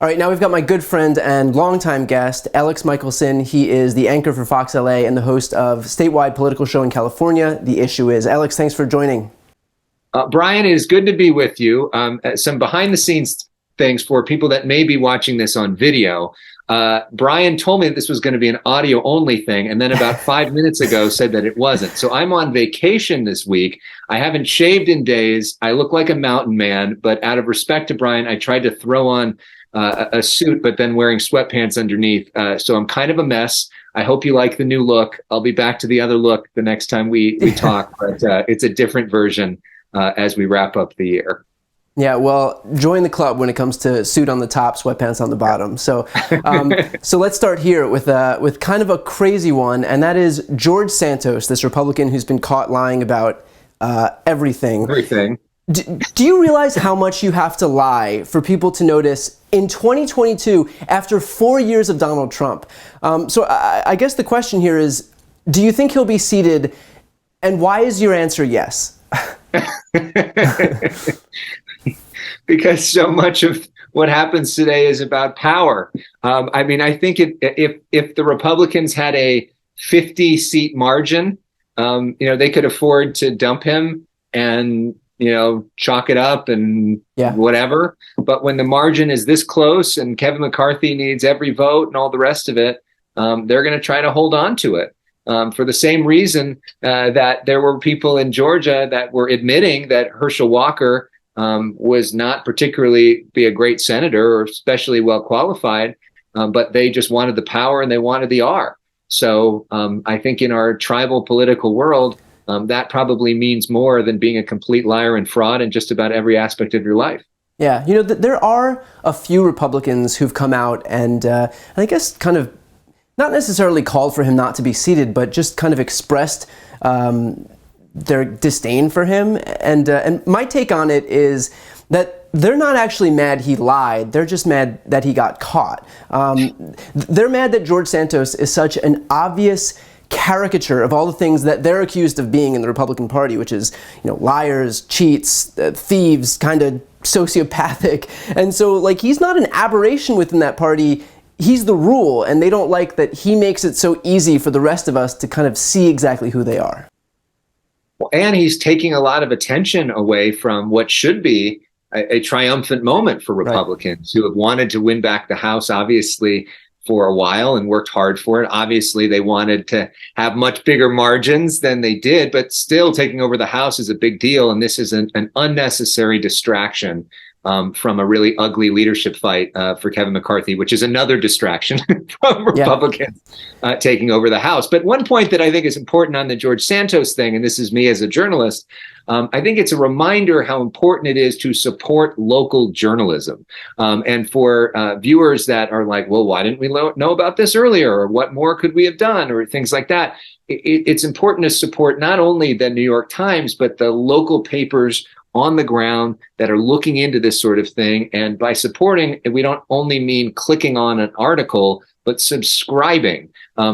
All right, now we've got my good friend and longtime guest, Alex Michelson. He is the anchor for Fox LA and the host of statewide political show in California. The Issue Is. Alex, thanks for joining. Brian, it is good to be with you. Some behind the scenes things for people that may be watching this on video. Brian told me that this was going to be an audio only thing, and then about 5 minutes ago said that it wasn't. So I'm on vacation this week. I haven't shaved in days. I look like a mountain man, but out of respect to Brian, I tried to throw on a suit, but then wearing sweatpants underneath. So I'm kind of a mess. I hope you like the new look. I'll be back to the other look the next time we talk, but it's a different version as we wrap up the year. Yeah, well, join the club when it comes to suit on the top, sweatpants on the bottom. So, so let's start here with kind of a crazy one, and that is George Santos, this Republican who's been caught lying about everything. Everything. Do you realize how much you have to lie for people to notice in 2022 after 4 years of Donald Trump? So I guess the question here is, do you think he'll be seated, and why is your answer yes? Because so much of what happens today is about power. I mean, I think if the Republicans had a 50-seat margin, they could afford to dump him and chalk it up and whatever. But when the margin is this close and Kevin McCarthy needs every vote and all the rest of it, they're going to try to hold on to it. For the same reason that there were people in Georgia that were admitting that Herschel Walker was not particularly be a great senator or especially well qualified, but they just wanted the power and they wanted the R. So I think in our tribal political world, that probably means more than being a complete liar and fraud in just about every aspect of your life. Yeah, there are a few Republicans who've come out and I guess kind of not necessarily called for him not to be seated, but just kind of expressed their disdain for him. And my take on it is that they're not actually mad he lied. They're just mad that he got caught. They're mad that George Santos is such an obvious caricature of all the things that they're accused of being in the Republican Party, which is, liars, cheats, thieves, kind of sociopathic. And so, he's not an aberration within that party. He's the rule, and they don't like that he makes it so easy for the rest of us to kind of see exactly who they are. And he's taking a lot of attention away from what should be a triumphant moment for Republicans who have wanted to win back the House, obviously, for a while and worked hard for it. Obviously, they wanted to have much bigger margins than they did, but still taking over the House is a big deal. And this is an unnecessary distraction from a really ugly leadership fight for Kevin McCarthy, which is another distraction from Republicans taking over the House. But one point that I think is important on the George Santos thing, and this is me as a journalist, I think it's a reminder how important it is to support local journalism. And for viewers that are like, well, why didn't we know about this earlier? Or what more could we have done? Or things like that. It's important to support not only the New York Times, but the local papers on the ground that are looking into this sort of thing. And by supporting, we don't only mean clicking on an article, but subscribing,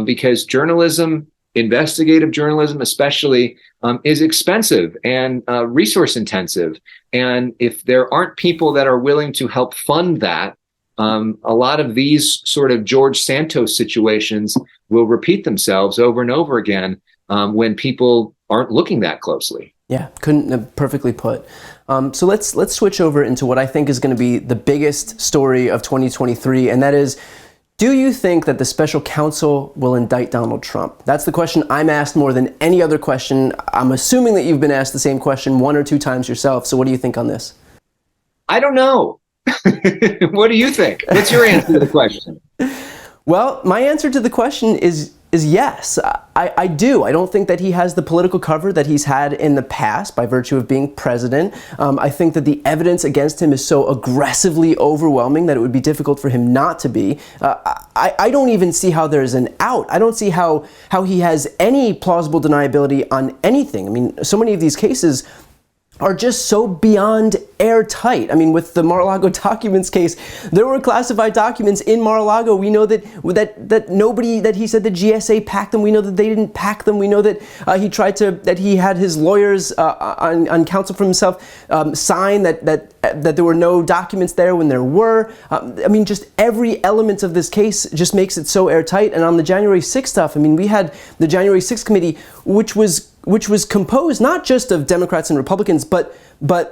because journalism, investigative journalism especially, is expensive and resource intensive. And if there aren't people that are willing to help fund that, a lot of these sort of George Santos situations will repeat themselves over and over again when people aren't looking that closely. Yeah, couldn't have perfectly put. So let's switch over into what I think is going to be the biggest story of 2023, and that is, do you think that the special counsel will indict Donald Trump? That's the question I'm asked more than any other question. I'm assuming that you've been asked the same question 1 or 2 times yourself. So what do you think on this? I don't know. What do you think? What's your answer to the question? Well, my answer to the question is yes. I do. I don't think that he has the political cover that he's had in the past by virtue of being president. I think that the evidence against him is so aggressively overwhelming that it would be difficult for him not to be. I don't even see how there's an out. I don't see how he has any plausible deniability on anything. I mean, so many of these cases, are just so beyond airtight. I mean, with the Mar-a-Lago documents case, there were classified documents in Mar-a-Lago. We know that nobody, that he said the GSA packed them. We know that they didn't pack them. We know that that he had his lawyers on counsel for himself sign that there were no documents there when there were. I mean, just every element of this case just makes it so airtight. And on the January 6th stuff, I mean, we had the January 6th committee, which was composed not just of Democrats and Republicans, but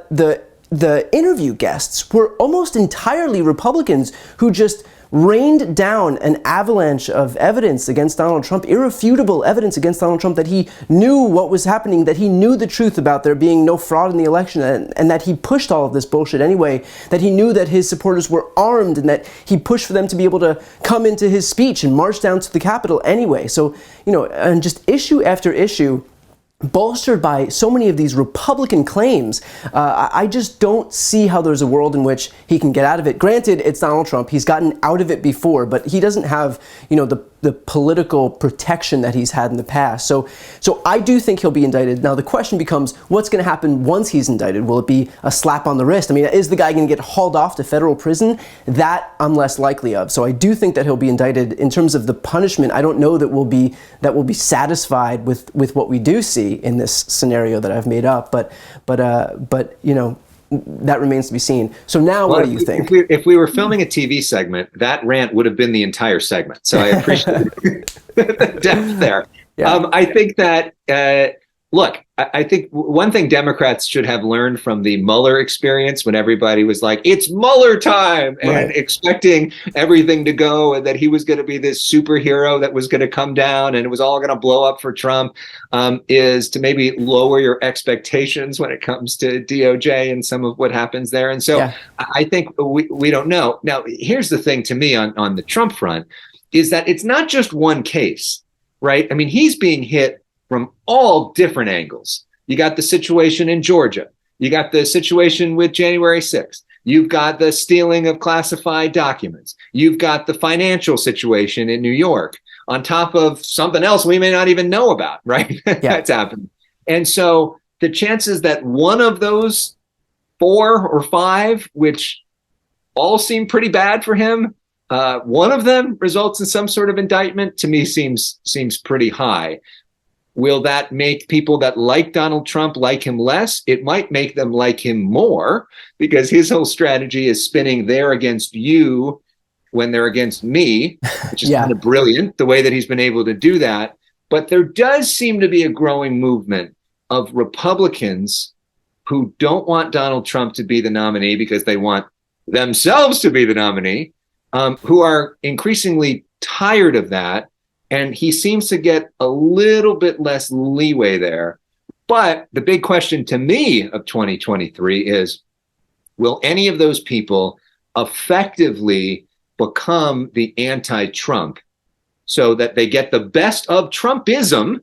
the interview guests were almost entirely Republicans who just rained down an avalanche of evidence against Donald Trump, irrefutable evidence against Donald Trump, that he knew what was happening, that he knew the truth about there being no fraud in the election, and that he pushed all of this bullshit anyway, that he knew that his supporters were armed, and that he pushed for them to be able to come into his speech and march down to the Capitol anyway. So, and just issue after issue, bolstered by so many of these Republican claims, I just don't see how there's a world in which he can get out of it. Granted, it's Donald Trump. He's gotten out of it before, but he doesn't have, the political protection that he's had in the past. So I do think he'll be indicted. Now, the question becomes, what's going to happen once he's indicted? Will it be a slap on the wrist? I mean, is the guy going to get hauled off to federal prison? That I'm less likely of. So I do think that he'll be indicted. In terms of the punishment, I don't know that we'll be satisfied with what we do see in this scenario that I've made up. But that remains to be seen. So now, what do you think? If we were filming a TV segment, that rant would have been the entire segment. So I appreciate the depth there. Yeah. I think that, look, I think one thing Democrats should have learned from the Mueller experience, when everybody was like, it's Mueller time, and right, expecting everything to go, and that he was going to be this superhero that was going to come down and it was all going to blow up for Trump, is to maybe lower your expectations when it comes to DOJ and some of what happens there. And so I think we don't know. Now, here's the thing to me on the Trump front, is that it's not just one case, right? I mean, he's being hit from all different angles. You got the situation in Georgia. You got the situation with January 6th. You've got the stealing of classified documents. You've got the financial situation in New York, on top of something else we may not even know about, right? That's happening. And so the chances that one of those 4 or 5, which all seem pretty bad for him, one of them results in some sort of indictment, to me seems pretty high. Will that make people that like Donald Trump like him less? It might make them like him more, because his whole strategy is spinning they're against you when they're against me, which is kind of brilliant, the way that he's been able to do that. But there does seem to be a growing movement of Republicans who don't want Donald Trump to be the nominee because they want themselves to be the nominee, who are increasingly tired of that. And he seems to get a little bit less leeway there. But the big question to me of 2023 is, will any of those people effectively become the anti-Trump, so that they get the best of Trumpism,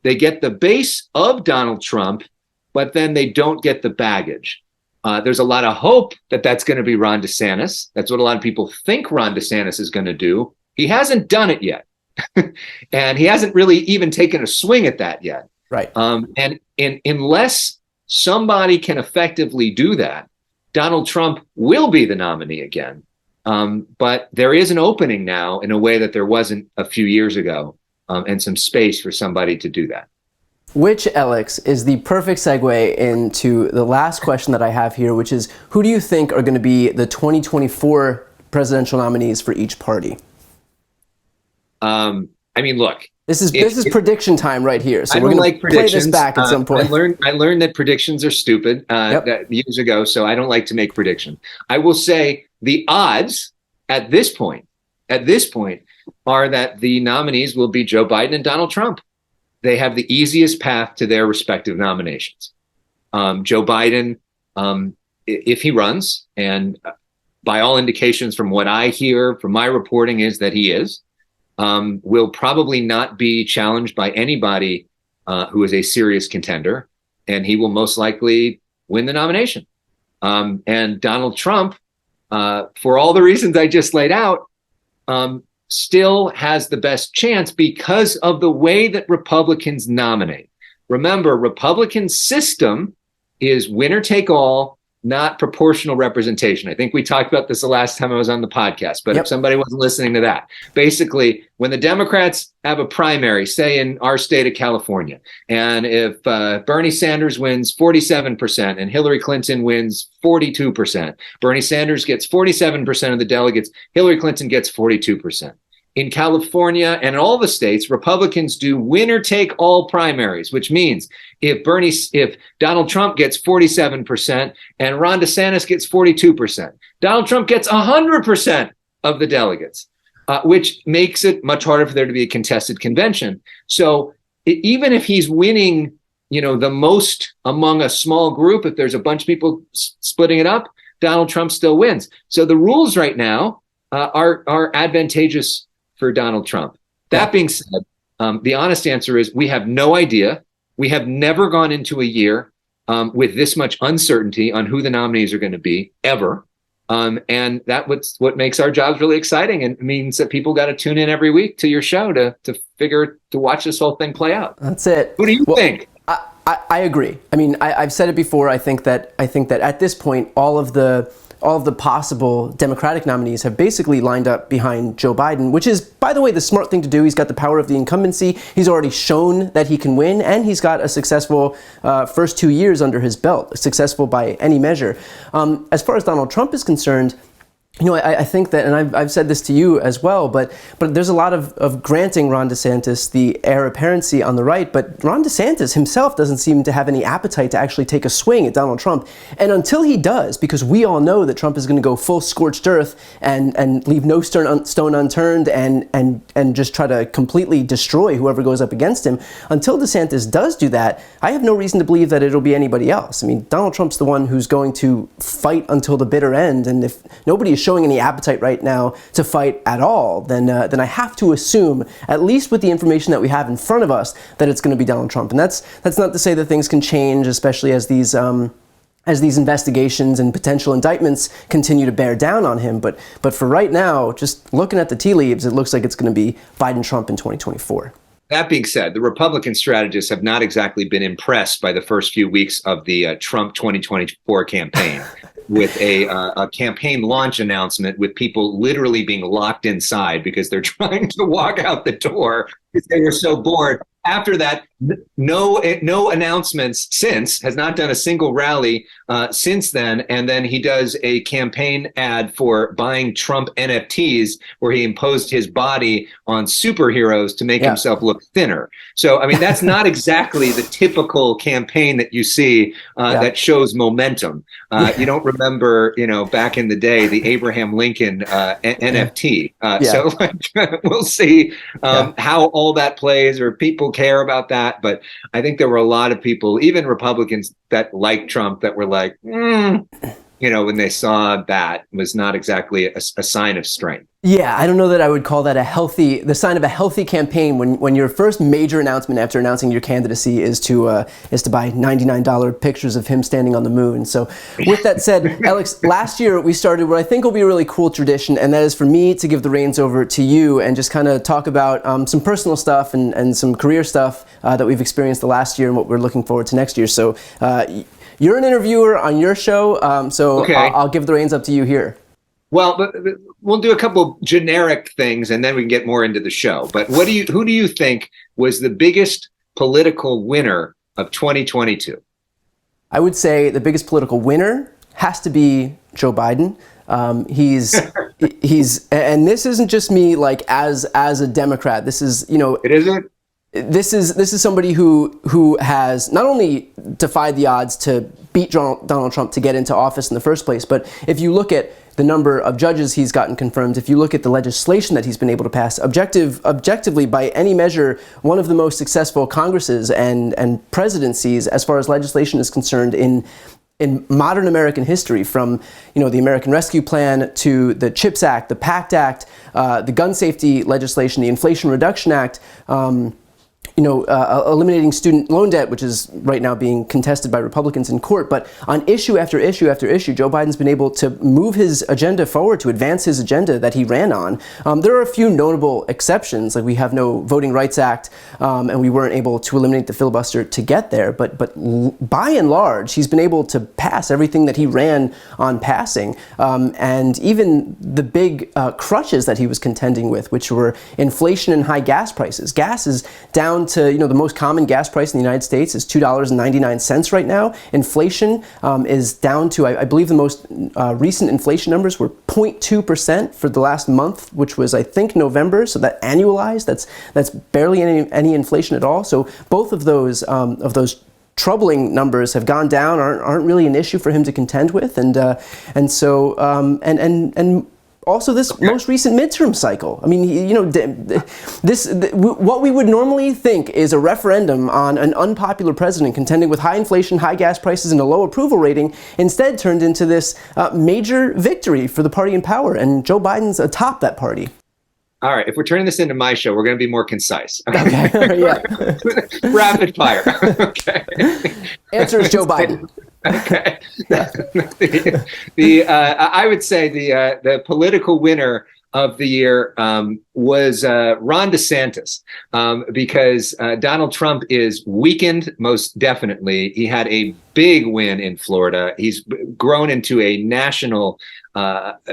they get the base of Donald Trump, but then they don't get the baggage? There's a lot of hope that that's going to be Ron DeSantis. That's what a lot of people think Ron DeSantis is going to do. He hasn't done it yet. And he hasn't really even taken a swing at that yet. Right. And unless somebody can effectively do that, Donald Trump will be the nominee again. But there is an opening now in a way that there wasn't a few years ago, and some space for somebody to do that. Which, Alex, is the perfect segue into the last question that I have here, which is, who do you think are going to be the 2024 presidential nominees for each party? I mean, look, this is prediction time right here. So we're going to play this back at some point. I learned that predictions are stupid years ago, so I don't like to make predictions. I will say the odds at this point are that the nominees will be Joe Biden and Donald Trump. They have the easiest path to their respective nominations. Joe Biden, if he runs, and by all indications from what I hear from my reporting is that he is, will probably not be challenged by anybody who is a serious contender, and he will most likely win the nomination. And Donald Trump, for all the reasons I just laid out, still has the best chance because of the way that Republicans nominate. Remember, Republican system is winner take all, not proportional representation. I think we talked about this the last time I was on the podcast, but if somebody wasn't listening to that, basically when the Democrats have a primary, say in our state of California, and if Bernie Sanders wins 47% and Hillary Clinton wins 42%, Bernie Sanders gets 47% of the delegates, Hillary Clinton gets 42%. In California and in all the states, Republicans do winner-take-all primaries, which means if Donald Trump gets 47% and Ron DeSantis gets 42%, Donald Trump gets 100% of the delegates, which makes it much harder for there to be a contested convention. So even if he's winning, the most among a small group, if there's a bunch of people splitting it up, Donald Trump still wins. So the rules right now are advantageous for Donald Trump. That being said, the honest answer is we have no idea. We have never gone into a year with this much uncertainty on who the nominees are going to be ever. And that's what makes our jobs really exciting, and means that people got to tune in every week to your show to watch this whole thing play out. That's it. What do you think? I agree. I mean, I've said it before. I think that at this point, all of the possible Democratic nominees have basically lined up behind Joe Biden, which is, by the way, the smart thing to do. He's got the power of the incumbency. He's already shown that he can win, and he's got a successful first 2 years under his belt, successful by any measure. As far as Donald Trump is concerned, I think that, and I've said this to you as well, but there's a lot of granting Ron DeSantis the heir apparency on the right, but Ron DeSantis himself doesn't seem to have any appetite to actually take a swing at Donald Trump. And until he does, because we all know that Trump is going to go full scorched earth and leave no stone unturned and just try to completely destroy whoever goes up against him, until DeSantis does do that, I have no reason to believe that it'll be anybody else. I mean, Donald Trump's the one who's going to fight until the bitter end, and if nobody is showing any appetite right now to fight at all, then I have to assume, at least with the information that we have in front of us, that it's going to be Donald Trump. And that's not to say that things can change, especially as these investigations and potential indictments continue to bear down on him. But for right now, just looking at the tea leaves, it looks like it's going to be Biden-Trump in 2024. That being said, the Republican strategists have not exactly been impressed by the first few weeks of the Trump 2024 campaign, with a campaign launch announcement with people literally being locked inside because they're trying to walk out the door because they were so bored. After that, no announcements since, has not done a single rally since then. And then he does a campaign ad for buying Trump NFTs where he imposed his body on superheroes to make himself look thinner. So, I mean, that's not exactly the typical campaign that you see that shows momentum. You don't remember, back in the day, the Abraham Lincoln NFT. So we'll see how all that plays, or people care about that. But I think there were a lot of people, even Republicans that liked Trump, that were like, when they saw that, was not exactly a sign of strength. Yeah, I don't know that I would call that the sign of a healthy campaign when your first major announcement after announcing your candidacy is to buy $99 pictures of him standing on the moon. So with that said, Alex, last year we started what I think will be a really cool tradition, and that is for me to give the reins over to you and just kind of talk about some personal stuff and some career stuff that we've experienced the last year and what we're looking forward to next year. So you're an interviewer on your show, so okay. I'll give the reins up to you here. Well, but we'll do a couple generic things and then we can get more into the show. But who do you think was the biggest political winner of 2022? I would say the biggest political winner has to be Joe Biden. He's and this isn't just me like as a Democrat. This is, It isn't? This is somebody who has not only defied the odds to beat Donald Trump to get into office in the first place, but if you look at the number of judges he's gotten confirmed, if you look at the legislation that he's been able to pass, objectively by any measure, one of the most successful Congresses and presidencies as far as legislation is concerned in modern American history, from the American Rescue Plan to the CHIPS Act, the PACT Act, the gun safety legislation, the Inflation Reduction Act. eliminating student loan debt, which is right now being contested by Republicans in court. But on issue after issue after issue, Joe Biden's been able to move his agenda forward, to advance his agenda that he ran on. There are a few notable exceptions, like we have no Voting Rights Act, and we weren't able to eliminate the filibuster to get there. But by and large, he's been able to pass everything that he ran on passing, and even the big crutches that he was contending with, which were inflation and high gas prices. Gas is down to, the most common gas price in the United States is $2.99 right now. Inflation is down to, I believe the most recent inflation numbers were 0.2% for the last month, which was, I think, November. So that annualized, that's barely any inflation at all. So both of those troubling numbers have gone down, aren't really an issue for him to contend with, and so also this most recent midterm cycle. I mean, what we would normally think is a referendum on an unpopular president contending with high inflation, high gas prices, and a low approval rating, instead turned into this major victory for the party in power, and Joe Biden's atop that party. All right, if we're turning this into my show, we're going to be more concise. Okay, yeah. Rapid fire. Okay. Answer is Joe Biden. Okay. I would say the political winner of the year was Ron DeSantis, because Donald Trump is weakened, most definitely. He had a big win in Florida. He's grown into a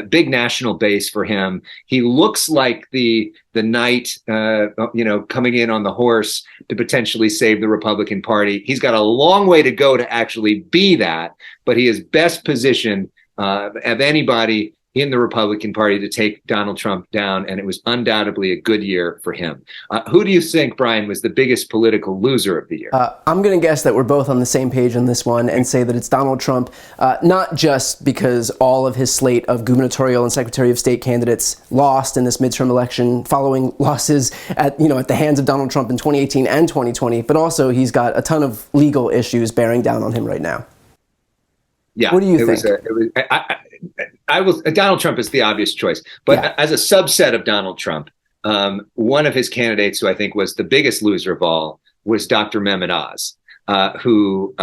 big national base for him. He looks like the knight, coming in on the horse to potentially save the Republican Party. He's got a long way to go to actually be that, but he is best positioned of anybody in the Republican Party to take Donald Trump down, and it was undoubtedly a good year for him. Who do you think, Brian, was the biggest political loser of the year? I'm going to guess that we're both on the same page on this one and say that it's Donald Trump, not just because all of his slate of gubernatorial and Secretary of State candidates lost in this midterm election following losses at the hands of Donald Trump in 2018 and 2020, but also he's got a ton of legal issues bearing down on him right now. Yeah. What do you think? Donald Trump is the obvious choice, but as a subset of Donald Trump, one of his candidates who I think was the biggest loser of all was Dr. Mehmet Oz, who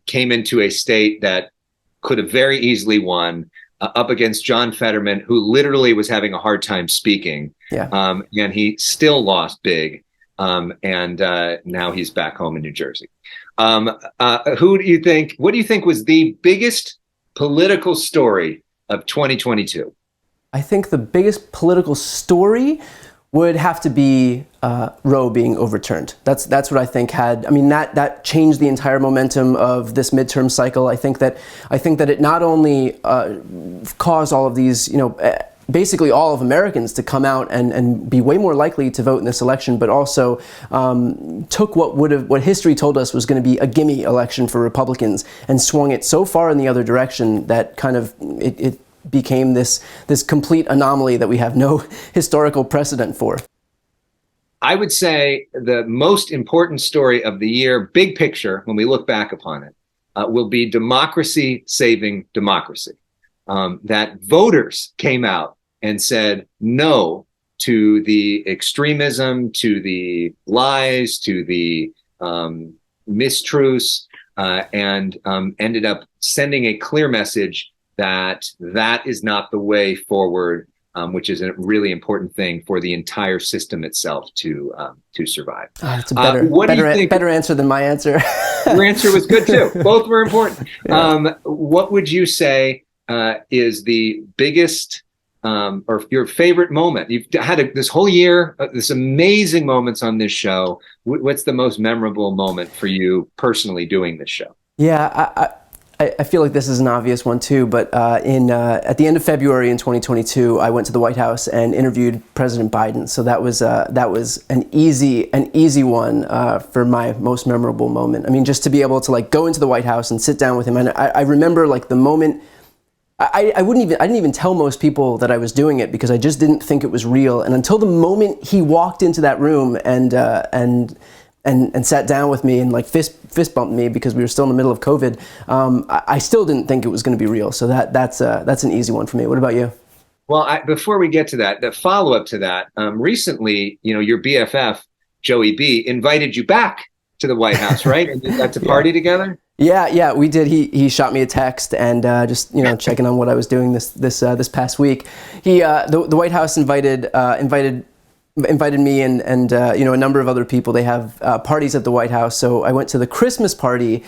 came into a state that could have very easily won up against John Fetterman, who literally was having a hard time speaking. And he still lost big. And now he's back home in New Jersey. What do you think was the biggest political story of 2022? I think the biggest political story would have to be Roe being overturned. That's what I think that changed the entire momentum of this midterm cycle. I think that it not only caused all of these, basically all of Americans to come out and be way more likely to vote in this election, but also took what history told us was going to be a gimme election for Republicans and swung it so far in the other direction that kind of it became this complete anomaly that we have no historical precedent for. I would say the most important story of the year, big picture, when we look back upon it, will be democracy saving democracy. That voters came out and said no to the extremism, to the lies, to the mistruths, and ended up sending a clear message that is not the way forward, which is a really important thing for the entire system itself to survive. That's a better answer than my answer. Your answer was good too. Both were important. Yeah. What would you say is the biggest or your favorite moment? You've had this whole year, this amazing moments on this show. What's the most memorable moment for you personally doing this show? Yeah, I feel like this is an obvious one too, but at the end of February in 2022, I went to the White House and interviewed President Biden. So that was an easy one for my most memorable moment. I mean, just to be able to go into the White House and sit down with him. And I remember the moment. I didn't even tell most people that I was doing it because I just didn't think it was real. And until the moment he walked into that room and sat down with me and fist bumped me because we were still in the middle of COVID, I still didn't think it was going to be real. So that's an easy one for me. What about you? Well, before we get to that, the follow up to that, recently, your BFF Joey B, invited you back to the White House, right? And you got to party together? Yeah, we did. He shot me a text and just checking on what I was doing this past week. The White House invited me and a number of other people. They have parties at the White House. So I went to the Christmas party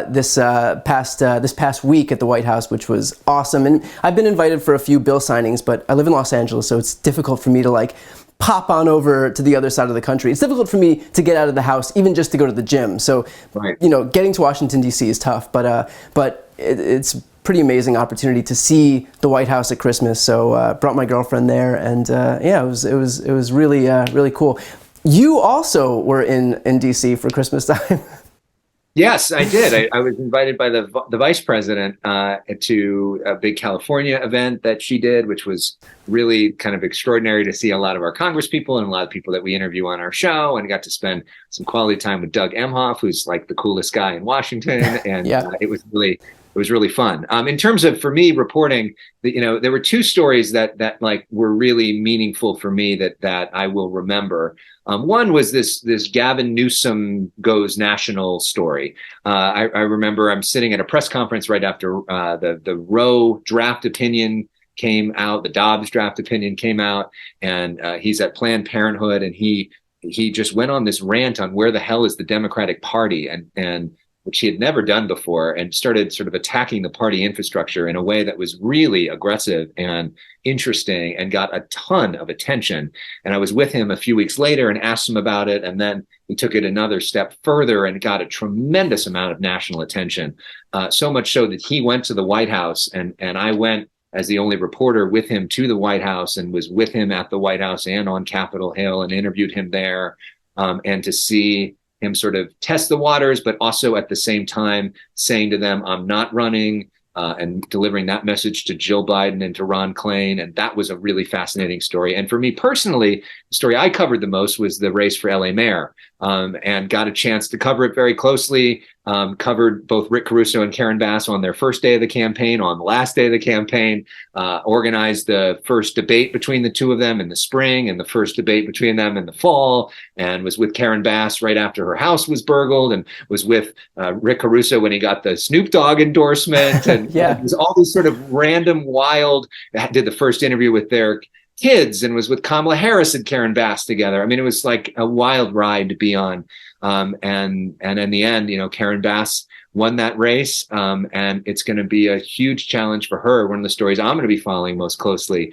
this past week at the White House, which was awesome. And I've been invited for a few bill signings, but I live in Los Angeles, so it's difficult for me to pop on over to the other side of the country. It's difficult for me to get out of the house, even just to go to the gym. So, right. Getting to Washington, D.C. is tough, but it's a pretty amazing opportunity to see the White House at Christmas. So brought my girlfriend there, and it was really cool. You also were in D.C. for Christmas time. Yes, I did. I was invited by the vice president to a big California event that she did, which was really kind of extraordinary to see a lot of our Congress people and a lot of people that we interview on our show, and got to spend some quality time with Doug Emhoff, who's like the coolest guy in Washington. And Yeah. It was really fun. In terms of, for me, reporting, there were two stories that were really meaningful for me that I will remember. One was this Gavin Newsom goes national story. I remember I'm sitting at a press conference right after the Roe draft opinion came out, the Dobbs draft opinion came out, and he's at Planned Parenthood, and he just went on this rant on where the hell is the Democratic Party, and which he had never done before, and started sort of attacking the party infrastructure in a way that was really aggressive and interesting and got a ton of attention. And I was with him a few weeks later and asked him about it. And then he took it another step further and got a tremendous amount of national attention. So much so that he went to the White House, and I went as the only reporter with him to the White House, and was with him at the White House and on Capitol Hill, and interviewed him there. And to see him sort of test the waters, but also at the same time saying to them, I'm not running, and delivering that message to Jill Biden and to Ron Klain. And that was a really fascinating story. And for me personally, the story I covered the most was the race for LA mayor, and got a chance to cover it very closely. Covered both Rick Caruso and Karen Bass on their first day of the campaign, on the last day of the campaign, organized the first debate between the two of them in the spring, and the first debate between them in the fall, and was with Karen Bass right after her house was burgled, and was with Rick Caruso when he got the Snoop Dogg endorsement. And Yeah. it was all these sort of random, wild, did the first interview with their kids, and was with Kamala Harris and Karen Bass together. I mean, it was like a wild ride to be on. And in the end, Karen Bass won that race. And it's going to be a huge challenge for her. One of the stories I'm going to be following most closely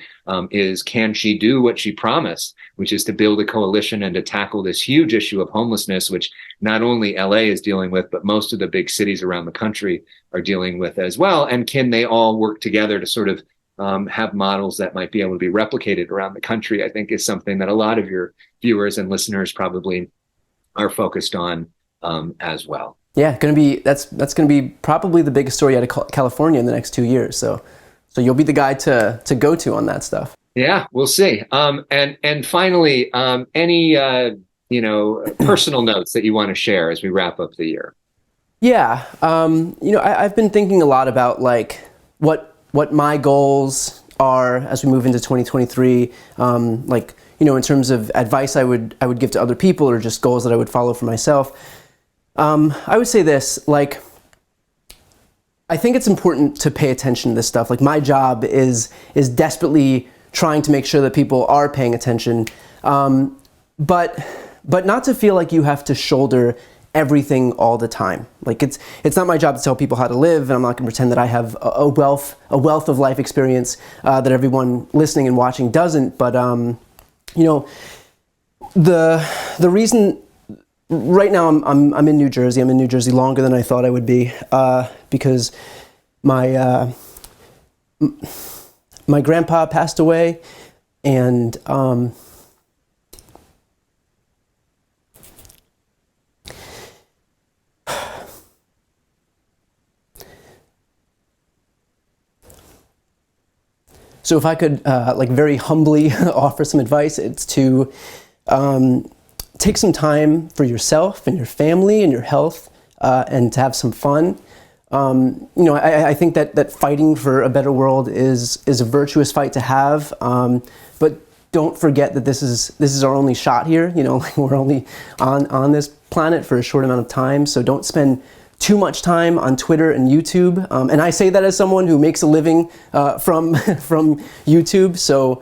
is, can she do what she promised, which is to build a coalition and to tackle this huge issue of homelessness, which not only LA is dealing with, but most of the big cities around the country are dealing with as well. And can they all work together to sort of have models that might be able to be replicated around the country, I think is something that a lot of your viewers and listeners probably are focused on as well. Yeah, that's going to be probably the biggest story out of California in the next 2 years. So you'll be the guy to go to on that stuff. Yeah, we'll see. And finally, any personal notes that you want to share as we wrap up the year? Yeah, I've been thinking a lot about what my goals are as we move into 2023. In terms of advice I would give to other people, or just goals that I would follow for myself. I would say this, I think it's important to pay attention to this stuff. My job is desperately trying to make sure that people are paying attention, but not to feel like you have to shoulder everything all the time. It's not my job to tell people how to live, and I'm not going to pretend that I have a wealth of life experience that everyone listening and watching doesn't. But the reason right now I'm in New Jersey. I'm in New Jersey longer than I thought I would be, because my grandpa passed away, and so if I could very humbly offer some advice, it's to take some time for yourself and your family and your health, and to have some fun. I think that fighting for a better world is a virtuous fight to have, but don't forget that this is our only shot here. You know, like we're only on this planet for a short amount of time. So don't spend too much time on Twitter and YouTube. And I say that as someone who makes a living from YouTube. So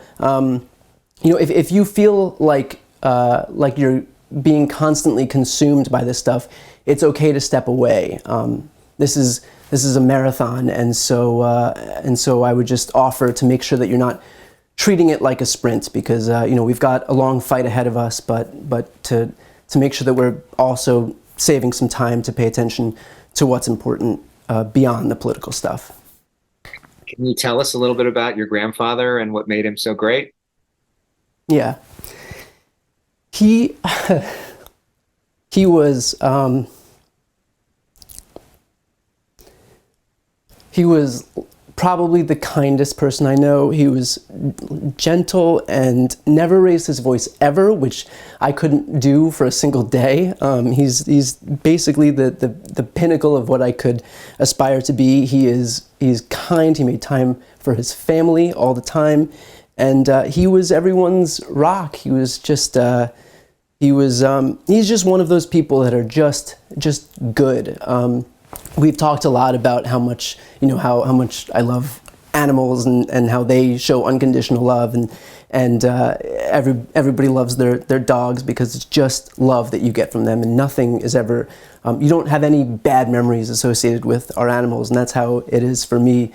you know, if you feel like you're being constantly consumed by this stuff, it's okay to step away. This is a marathon, and so I would just offer to make sure that you're not treating it like a sprint, because you know, we've got a long fight ahead of us, but to make sure that we're also saving some time to pay attention to what's important beyond the political stuff. Can you tell us a little bit about your grandfather and what made him so great? Yeah, he was probably the kindest person I know. He was gentle and never raised his voice ever, which I couldn't do for a single day. He's basically the pinnacle of what I could aspire to be. He's kind. He made time for his family all the time, and he was everyone's rock. He was just he's just one of those people that are just good. We've talked a lot about how much, you know, how much I love animals and how they show unconditional love, and everybody loves their dogs because it's just love that you get from them, and nothing is ever, you don't have any bad memories associated with our animals, and that's how it is for me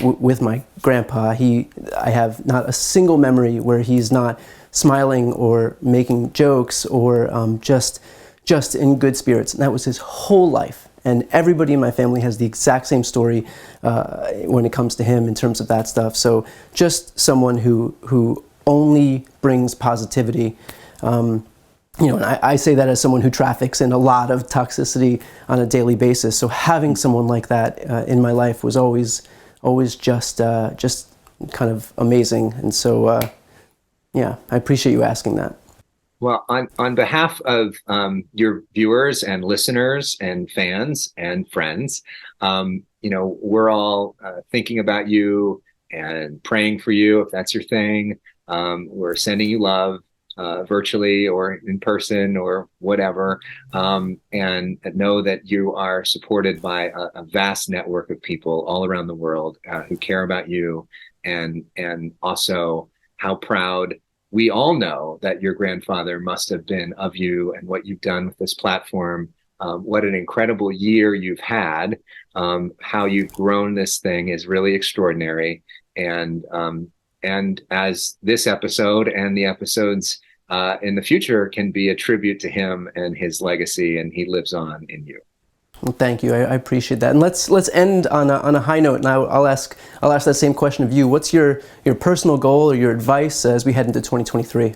with my grandpa. I have not a single memory where he's not smiling or making jokes or just in good spirits, and that was his whole life. And everybody in my family has the exact same story when it comes to him in terms of that stuff. So just someone who only brings positivity. You know, and I say that as someone who traffics in a lot of toxicity on a daily basis. So having someone like that in my life was always just kind of amazing. And so, yeah, I appreciate you asking that. Well, on behalf of your viewers and listeners and fans and friends, you know, we're all thinking about you and praying for you if that's your thing. We're sending you love virtually or in person or whatever, and know that you are supported by a vast network of people all around the world who care about you, and also how proud we all know that your grandfather must have been of you and what you've done with this platform. What an incredible year you've had. How you've grown this thing is really extraordinary. And as this episode and the episodes in the future can be a tribute to him and his legacy, and he lives on in you. Well, thank you. I appreciate that. And let's end on a high note. And I'll ask that same question of you. What's your personal goal or your advice as we head into 2023?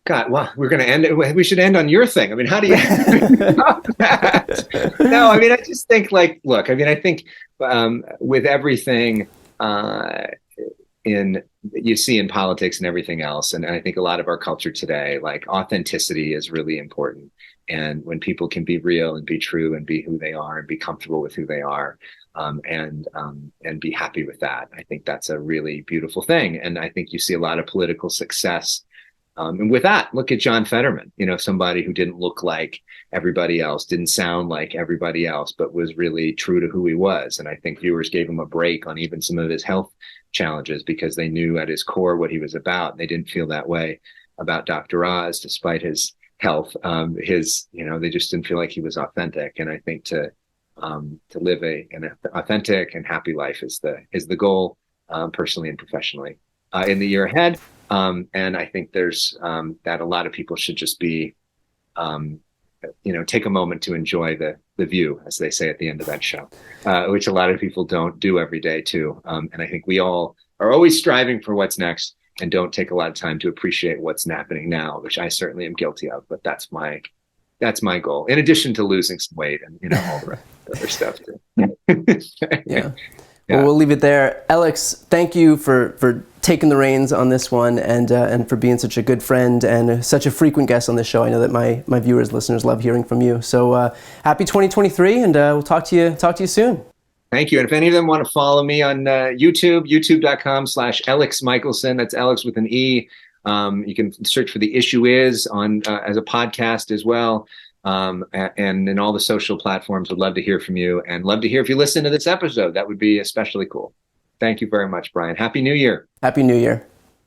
God, well, we're going to end it. We should end on your thing. I mean, how do you stop that? No, I mean, I just think, like, look, I mean, I think with everything you see in politics and everything else, and I think a lot of our culture today, like, authenticity is really important. And when people can be real and be true and be who they are and be comfortable with who they are, and be happy with that, I think that's a really beautiful thing. And I think you see a lot of political success. And with that, look at John Fetterman, you know, somebody who didn't look like everybody else, didn't sound like everybody else, but was really true to who he was. And I think viewers gave him a break on even some of his health challenges because they knew at his core what he was about. They didn't feel that way about Dr. Oz, despite his health. They just didn't feel like he was authentic. And I think to live an authentic and happy life is the goal, personally and professionally, in the year ahead. And I think there's that a lot of people should just be, take a moment to enjoy the view, as they say at the end of that show, which a lot of people don't do every day too. And I think we all are always striving for what's next and don't take a lot of time to appreciate what's happening now, which I certainly am guilty of, but that's my goal, in addition to losing some weight and, all the rest of the other stuff too. Yeah. Well, we'll leave it there. Alex, thank you for taking the reins on this one and for being such a good friend and such a frequent guest on this show. I know that my viewers, listeners love hearing from you. So happy 2023, and we'll talk to you soon. Thank you. And if any of them want to follow me on YouTube, youtube.com/Alex Michelson, that's Alex with an E. You can search for The Issue Is on as a podcast as well. And in all the social platforms. Would love to hear from you, and love to hear if you listen to this episode. That would be especially cool. Thank you very much, Brian. Happy New Year. Happy New Year.